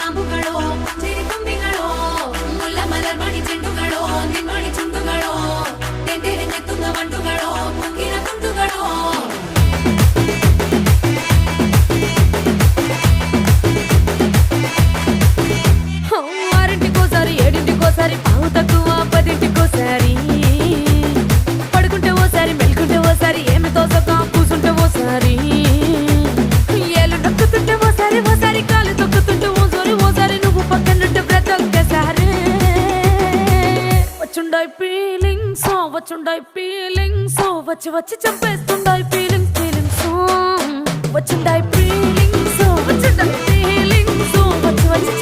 കാമ്പുകളോ ചെരിക്കൊമ്പികളോ മുല്ലമലർ മണി ചെണ്ടുകളോ നിൻമണി ചുണ്ടുകളോ തെന്തെറിഞ്ഞെത്തുന്ന വണ്ടുകളോ പൊങ്കിന തുണ്ടുകളോ ఆరింటికోసారి ఏడింటికోసారి పావు తక్కువ పదింటికోసారి పడుకుంటే ఓసారి మెలుకుంటే ఓసారి ఏమి తోసక కూసుంటే ఓసారి ఏళ్ళు నొక్కుతుంటే ఓసారి ఓసారి కాలు తొక్కుతుంటే ఓసారి నువ్వు పక్కనుంటే బ్రతొక్కసారి వచ్చుండాయి ఫీలింగ్స్ వచ్చి వచ్చి చంపేస్తుండాయి ఫీలింగ్స్ వచ్చిండాయి ఫీలింగ్స్ వచ్చి వచ్చి